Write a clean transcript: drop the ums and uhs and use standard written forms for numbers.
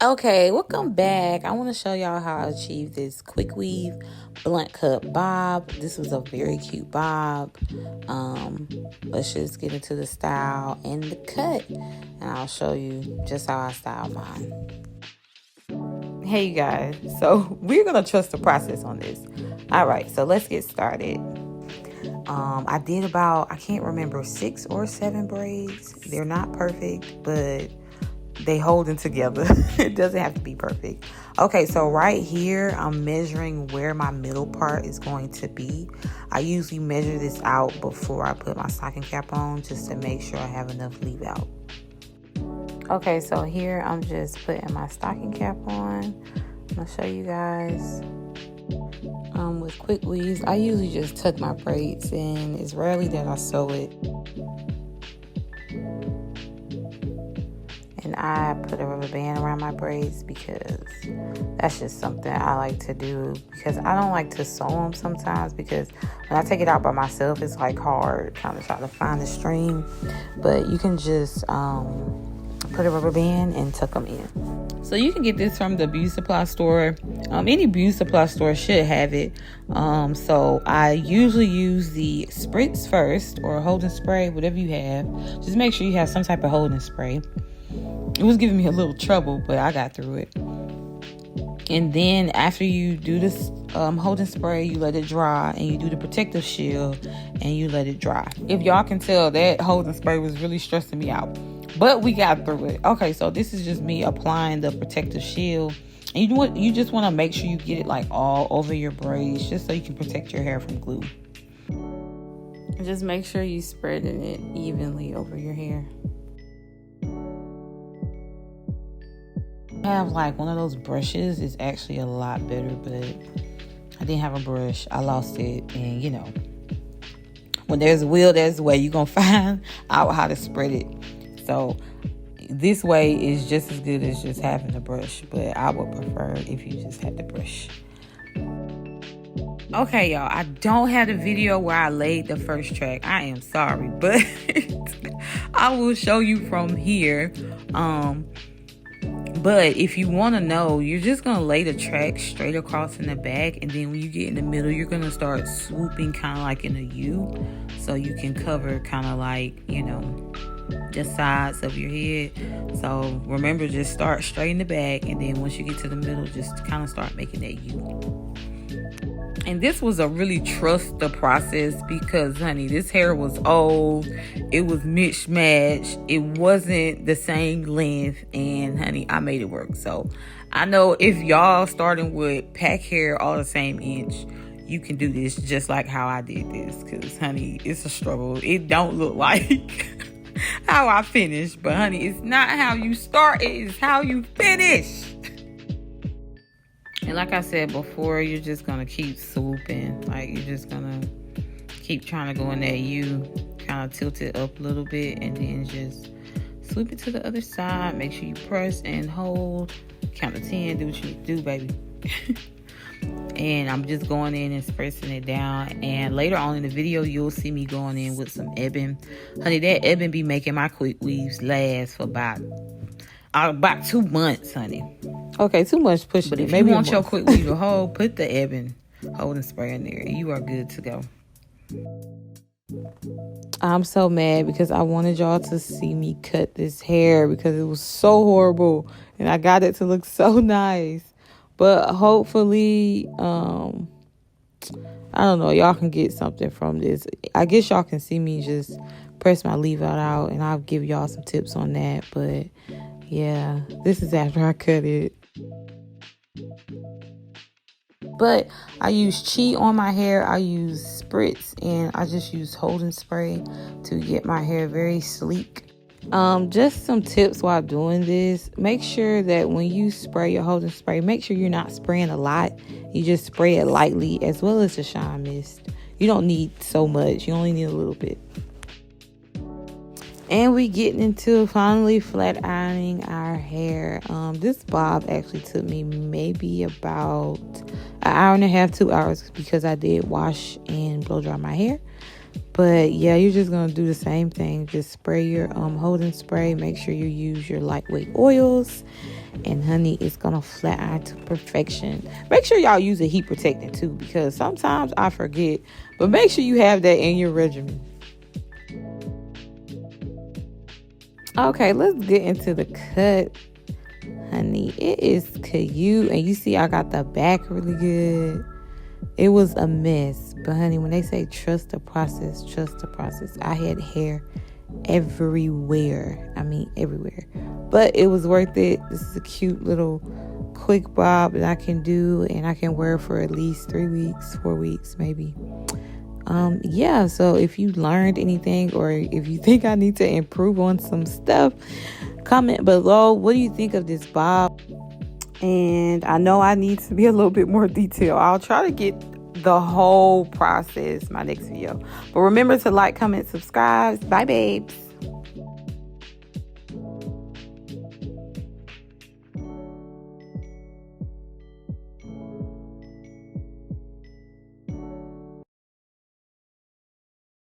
Okay, welcome back. I want to show y'all how I achieved this quick weave blunt cut bob. This was a very cute bob. Let's just get into the style and the cut, and I'll show you just how I style mine. Hey you guys, so we're gonna trust the process on this. All right, so let's get started. I did about, I can't remember, 6 or 7 braids. They're not perfect, but they holding together. It doesn't have to be perfect. Okay, so right here I'm measuring where my middle part is going to be. I usually measure this out before I put my stocking cap on, just to make sure I have enough leave out. Okay, so here I'm just putting my stocking cap on. I'm gonna show you guys. With quick weaves, I usually just tuck my braids in. It's rarely that I sew it. And I put a rubber band around my braids because that's just something I like to do, because I don't like to sew them sometimes, because when I take it out by myself, it's like hard kind of try to find the string. But you can just put a rubber band and tuck them in. So you can get this from the beauty supply store. Any beauty supply store should have it. So I usually use the spritz first, or holding spray, whatever you have. Just make sure you have some type of holding spray. It was giving me a little trouble, but I got through it. And then after you do this holding spray, you let it dry, and you do the protective shield and you let it dry. If y'all can tell, that holding spray was really stressing me out, but we got through it. Okay, so this is just me applying the protective shield. And you just want to make sure you get it like all over your braids, just so you can protect your hair from glue. Just make sure you spreading it evenly over your hair. I have like one of those brushes. It's actually a lot better, but I didn't have a brush. I lost it, and you know, when there's a will, there's a way. You're gonna find out how to spread it. So this way is just as good as just having a brush, but I would prefer if you just had the brush. Okay, y'all, I don't have the video where I laid the first track. I am sorry, but I will show you from here. But if you want to know, you're just going to lay the track straight across in the back. And then when you get in the middle, you're going to start swooping kind of like in a U. So you can cover kind of like, you know, the sides of your head. So remember, just start straight in the back. And then once you get to the middle, just kind of start making that U. And this was a really trust the process, because, honey, this hair was old. It was mismatched. It wasn't the same length. And, honey, I made it work. So I know if y'all starting with pack hair all the same inch, you can do this just like how I did this. Because, honey, it's a struggle. It don't look like how I finished. But, honey, it's not how you start. It is how you finish. And like I said before, you're just going to keep swooping. Like, you're just going to keep trying to go in that U, kind of tilt it up a little bit, and then just swoop it to the other side. Make sure you press and hold. Count to 10. Do what you need to do, baby. And I'm just going in and pressing it down. And later on in the video, you'll see me going in with some ebony. Honey, that ebony be making my quick weaves last for about 2 months, honey. Okay, too much pushing. But if you want your quick weave to hold, put the ebony holding spray in there, and you are good to go. I'm so mad because I wanted y'all to see me cut this hair, because it was so horrible, and I got it to look so nice. But hopefully, I don't know, y'all can get something from this. I guess y'all can see me just press my leave out, and I'll give y'all some tips on that. But yeah, this is after I cut it. But I use Chi on my hair. I use spritz, and I just use holding spray to get my hair very sleek. Just some tips while doing this. Make sure that when you spray your holding spray, make sure you're not spraying a lot. You just spray it lightly, as well as the shine mist. You don't need so much. You only need a little bit. And we getting into finally flat ironing our hair. This bob actually took me maybe about an hour and a half, 2 hours, because I did wash and blow dry my hair. But yeah, you're just gonna do the same thing. Just spray your holding spray. Make sure you use your lightweight oils, and honey, it's gonna flat iron to perfection. Make sure y'all use a heat protectant too, because sometimes I forget. But make sure you have that in your regimen. Okay, let's get into the cut, honey. It is cute, and you see I got the back really good. It was a mess, but honey, when they say trust the process, trust the process. I had hair everywhere. I mean, everywhere. But it was worth it. This is a cute little quick bob that I can do, and I can wear for at least 3 weeks, 4 weeks, maybe. Yeah, so if you learned anything, or if you think I need to improve on some stuff, comment below. What do you think of this bob? And I know I need to be a little bit more detailed. I'll try to get the whole process my next video. But remember to like, comment, subscribe. Bye, babes.